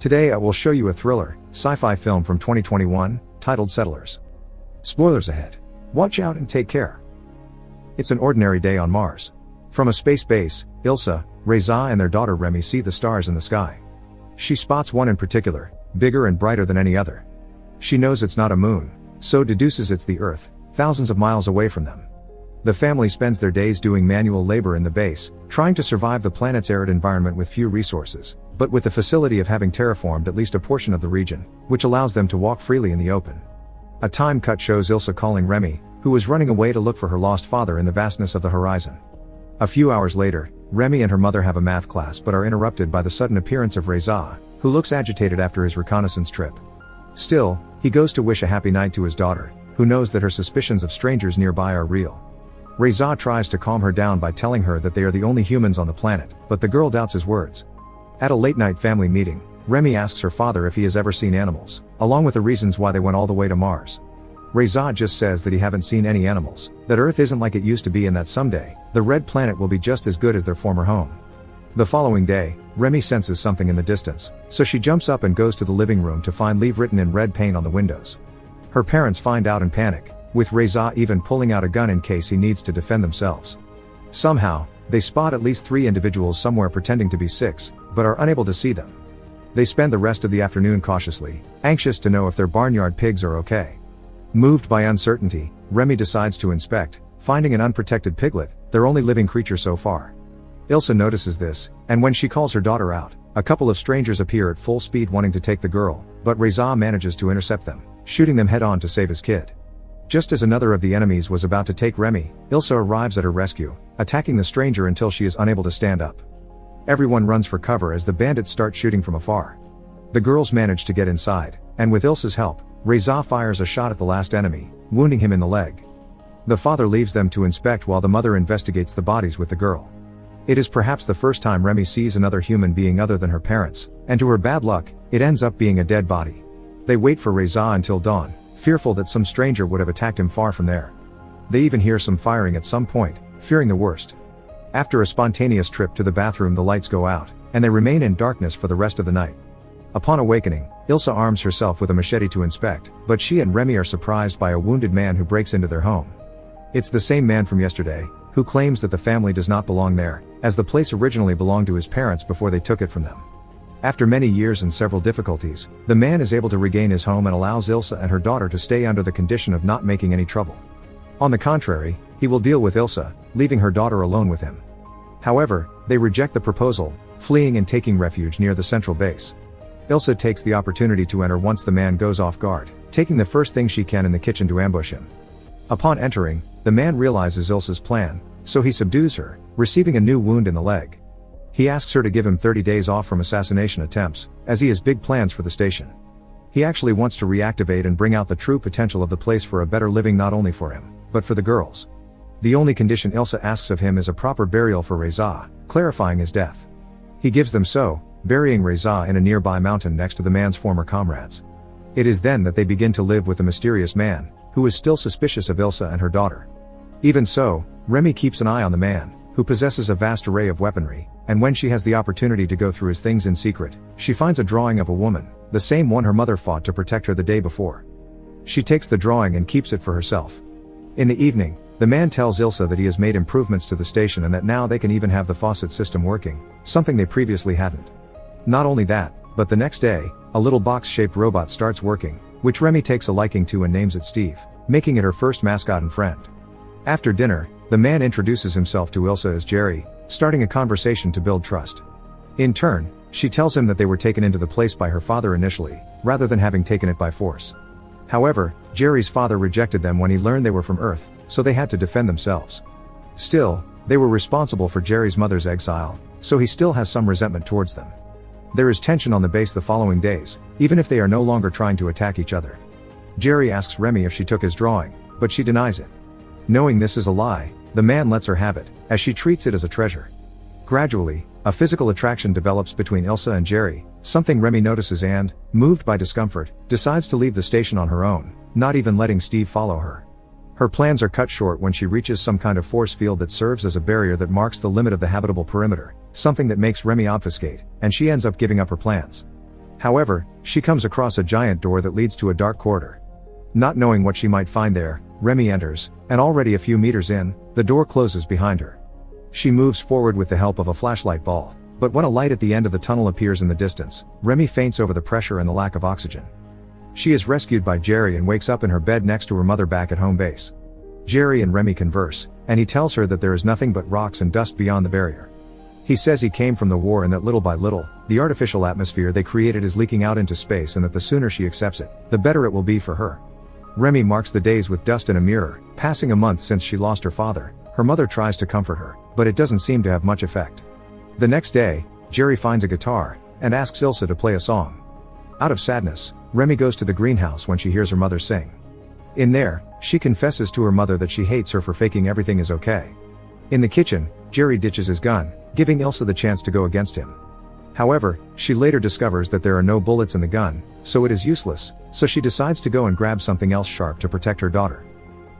Today I will show you a thriller, sci-fi film from 2021, titled Settlers. Spoilers ahead. Watch out and take care. It's an ordinary day on Mars. From a space base, Ilsa, Reza and their daughter Remy see the stars in the sky. She spots one in particular, bigger and brighter than any other. She knows it's not a moon, so deduces it's the Earth, thousands of miles away from them. The family spends their days doing manual labor in the base, trying to survive the planet's arid environment with few resources, but with the facility of having terraformed at least a portion of the region, which allows them to walk freely in the open. A time cut shows Ilsa calling Remy, who was running away to look for her lost father in the vastness of the horizon. A few hours later, Remy and her mother have a math class but are interrupted by the sudden appearance of Reza, who looks agitated after his reconnaissance trip. Still, he goes to wish a happy night to his daughter, who knows that her suspicions of strangers nearby are real. Reza tries to calm her down by telling her that they are the only humans on the planet, but the girl doubts his words. At a late-night family meeting, Remy asks her father if he has ever seen animals, along with the reasons why they went all the way to Mars. Reza just says that he haven't seen any animals, that Earth isn't like it used to be and that someday, the red planet will be just as good as their former home. The following day, Remy senses something in the distance, so she jumps up and goes to the living room to find "Leave" written in red paint on the windows. Her parents find out and panic, with Reza even pulling out a gun in case he needs to defend themselves. Somehow, they spot at least 3 individuals somewhere pretending to be 6, but are unable to see them. They spend the rest of the afternoon cautiously, anxious to know if their barnyard pigs are okay. Moved by uncertainty, Remy decides to inspect, finding an unprotected piglet, their only living creature so far. Ilsa notices this, and when she calls her daughter out, a couple of strangers appear at full speed wanting to take the girl, but Reza manages to intercept them, shooting them head on to save his kid. Just as another of the enemies was about to take Remy, Ilsa arrives at her rescue, attacking the stranger until she is unable to stand up. Everyone runs for cover as the bandits start shooting from afar. The girls manage to get inside, and with Ilsa's help, Reza fires a shot at the last enemy, wounding him in the leg. The father leaves them to inspect while the mother investigates the bodies with the girl. It is perhaps the first time Remy sees another human being other than her parents, and to her bad luck, it ends up being a dead body. They wait for Reza until dawn, fearful that some stranger would have attacked him far from there. They even hear some firing at some point, fearing the worst. After a spontaneous trip to the bathroom, the lights go out, and they remain in darkness for the rest of the night. Upon awakening, Ilsa arms herself with a machete to inspect, but she and Remy are surprised by a wounded man who breaks into their home. It's the same man from yesterday, who claims that the family does not belong there, as the place originally belonged to his parents before they took it from them. After many years and several difficulties, the man is able to regain his home and allows Ilsa and her daughter to stay under the condition of not making any trouble. On the contrary, he will deal with Ilsa, leaving her daughter alone with him. However, they reject the proposal, fleeing and taking refuge near the central base. Ilsa takes the opportunity to enter once the man goes off guard, taking the first thing she can in the kitchen to ambush him. Upon entering, the man realizes Ilsa's plan, so he subdues her, receiving a new wound in the leg. He asks her to give him 30 days off from assassination attempts, as he has big plans for the station. He actually wants to reactivate and bring out the true potential of the place for a better living not only for him, but for the girls. The only condition Ilsa asks of him is a proper burial for Reza, clarifying his death. He gives them so, burying Reza in a nearby mountain next to the man's former comrades. It is then that they begin to live with the mysterious man, who is still suspicious of Ilsa and her daughter. Even so, Remy keeps an eye on the man, who possesses a vast array of weaponry, and when she has the opportunity to go through his things in secret, she finds a drawing of a woman, the same one her mother fought to protect her the day before. She takes the drawing and keeps it for herself. In the evening, the man tells Ilsa that he has made improvements to the station and that now they can even have the faucet system working, something they previously hadn't. Not only that, but the next day, a little box-shaped robot starts working, which Remy takes a liking to and names it Steve, making it her first mascot and friend. After dinner, the man introduces himself to Ilsa as Jerry, starting a conversation to build trust. In turn, she tells him that they were taken into the place by her father initially, rather than having taken it by force. However, Jerry's father rejected them when he learned they were from Earth, so they had to defend themselves. Still, they were responsible for Jerry's mother's exile, so he still has some resentment towards them. There is tension on the base the following days, even if they are no longer trying to attack each other. Jerry asks Remy if she took his drawing, but she denies it. Knowing this is a lie, the man lets her have it, as she treats it as a treasure. Gradually, a physical attraction develops between Ilsa and Jerry, something Remy notices and, moved by discomfort, decides to leave the station on her own, not even letting Steve follow her. Her plans are cut short when she reaches some kind of force field that serves as a barrier that marks the limit of the habitable perimeter, something that makes Remy obfuscate, and she ends up giving up her plans. However, she comes across a giant door that leads to a dark corridor. Not knowing what she might find there, Remy enters, and already a few meters in, the door closes behind her. She moves forward with the help of a flashlight ball, but when a light at the end of the tunnel appears in the distance, Remy faints over the pressure and the lack of oxygen. She is rescued by Jerry and wakes up in her bed next to her mother back at home base. Jerry and Remy converse, and he tells her that there is nothing but rocks and dust beyond the barrier. He says he came from the war and that little by little, the artificial atmosphere they created is leaking out into space and that the sooner she accepts it, the better it will be for her. Remy marks the days with dust in a mirror, passing a month since she lost her father. Her mother tries to comfort her, but it doesn't seem to have much effect. The next day, Jerry finds a guitar, and asks Ilsa to play a song. Out of sadness, Remy goes to the greenhouse when she hears her mother sing. In there, she confesses to her mother that she hates her for faking everything is okay. In the kitchen, Jerry ditches his gun, giving Ilsa the chance to go against him. However, she later discovers that there are no bullets in the gun, so it is useless, so she decides to go and grab something else sharp to protect her daughter.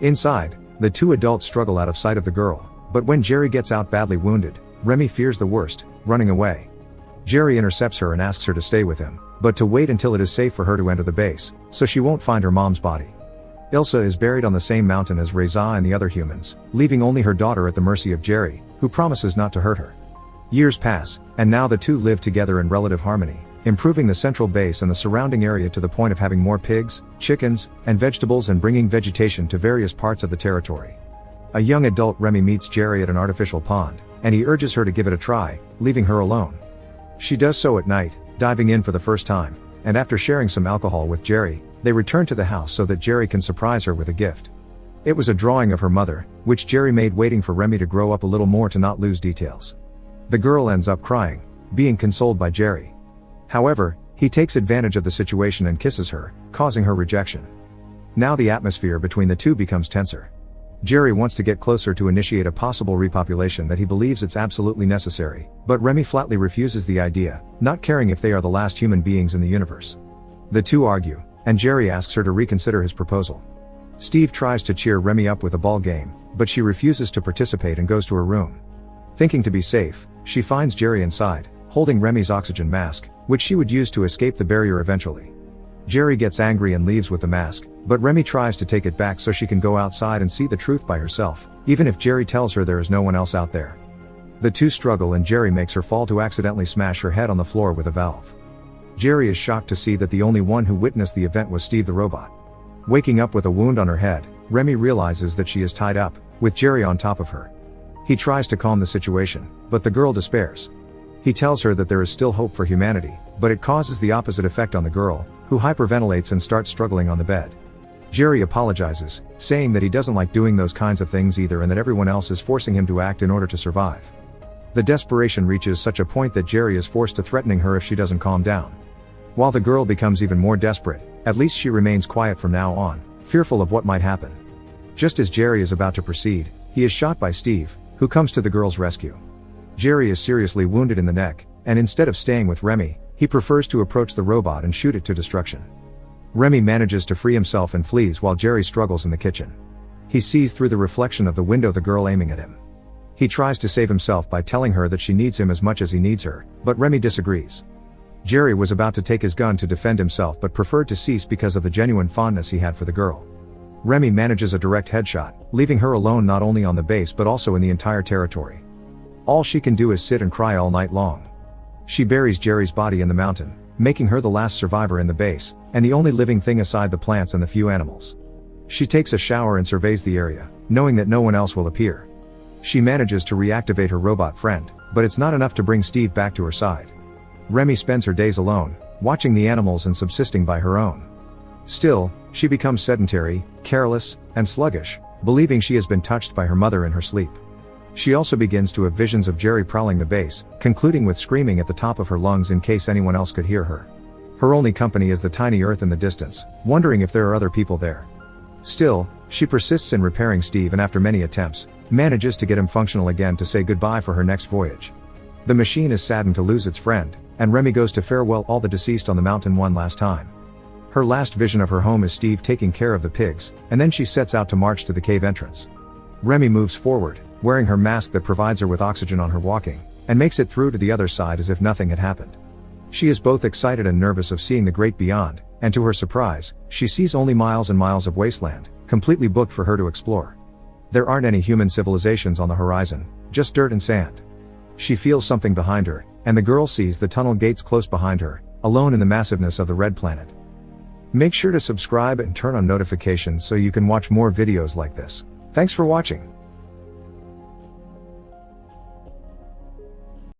Inside, the two adults struggle out of sight of the girl, but when Jerry gets out badly wounded, Remy fears the worst, running away. Jerry intercepts her and asks her to stay with him, but to wait until it is safe for her to enter the base, so she won't find her mom's body. Ilsa is buried on the same mountain as Reza and the other humans, leaving only her daughter at the mercy of Jerry, who promises not to hurt her. Years pass, and now the two live together in relative harmony, improving the central base and the surrounding area to the point of having more pigs, chickens, and vegetables and bringing vegetation to various parts of the territory. A young adult Remy meets Jerry at an artificial pond, and he urges her to give it a try, leaving her alone. She does so at night, diving in for the first time, and after sharing some alcohol with Jerry, they return to the house so that Jerry can surprise her with a gift. It was a drawing of her mother, which Jerry made waiting for Remy to grow up a little more to not lose details. The girl ends up crying, being consoled by Jerry. However, he takes advantage of the situation and kisses her, causing her rejection. Now the atmosphere between the two becomes tenser. Jerry wants to get closer to initiate a possible repopulation that he believes it's absolutely necessary, but Remy flatly refuses the idea, not caring if they are the last human beings in the universe. The two argue, and Jerry asks her to reconsider his proposal. Steve tries to cheer Remy up with a ball game, but she refuses to participate and goes to her room. Thinking to be safe, she finds Jerry inside, holding Remy's oxygen mask, which she would use to escape the barrier eventually. Jerry gets angry and leaves with the mask, but Remy tries to take it back so she can go outside and see the truth by herself, even if Jerry tells her there is no one else out there. The two struggle and Jerry makes her fall to accidentally smash her head on the floor with a valve. Jerry is shocked to see that the only one who witnessed the event was Steve the robot. Waking up with a wound on her head, Remy realizes that she is tied up, with Jerry on top of her. He tries to calm the situation, but the girl despairs. He tells her that there is still hope for humanity, but it causes the opposite effect on the girl, who hyperventilates and starts struggling on the bed. Jerry apologizes, saying that he doesn't like doing those kinds of things either and that everyone else is forcing him to act in order to survive. The desperation reaches such a point that Jerry is forced to threatening her if she doesn't calm down. While the girl becomes even more desperate, at least she remains quiet from now on, fearful of what might happen. Just as Jerry is about to proceed, he is shot by Steve, who comes to the girl's rescue. Jerry is seriously wounded in the neck, and instead of staying with Remy, he prefers to approach the robot and shoot it to destruction. Remy manages to free himself and flees while Jerry struggles in the kitchen. He sees through the reflection of the window the girl aiming at him. He tries to save himself by telling her that she needs him as much as he needs her, but Remy disagrees. Jerry was about to take his gun to defend himself but preferred to cease because of the genuine fondness he had for the girl. Remy manages a direct headshot, leaving her alone not only on the base but also in the entire territory. All she can do is sit and cry all night long. She buries Jerry's body in the mountain, making her the last survivor in the base, and the only living thing aside the plants and the few animals. She takes a shower and surveys the area, knowing that no one else will appear. She manages to reactivate her robot friend, but it's not enough to bring Steve back to her side. Remy spends her days alone, watching the animals and subsisting by her own. Still, she becomes sedentary, careless, and sluggish, believing she has been touched by her mother in her sleep. She also begins to have visions of Jerry prowling the base, concluding with screaming at the top of her lungs in case anyone else could hear her. Her only company is the tiny Earth in the distance, wondering if there are other people there. Still, she persists in repairing Steve and after many attempts, manages to get him functional again to say goodbye for her next voyage. The machine is saddened to lose its friend, and Remy goes to farewell all the deceased on the mountain one last time. Her last vision of her home is Steve taking care of the pigs, and then she sets out to march to the cave entrance. Remy moves forward, wearing her mask that provides her with oxygen on her walking, and makes it through to the other side as if nothing had happened. She is both excited and nervous of seeing the great beyond, and to her surprise, she sees only miles and miles of wasteland, completely booked for her to explore. There aren't any human civilizations on the horizon, just dirt and sand. She feels something behind her, and the girl sees the tunnel gates close behind her, alone in the massiveness of the red planet. Make sure to subscribe and turn on notifications so you can watch more videos like this. Thanks for watching.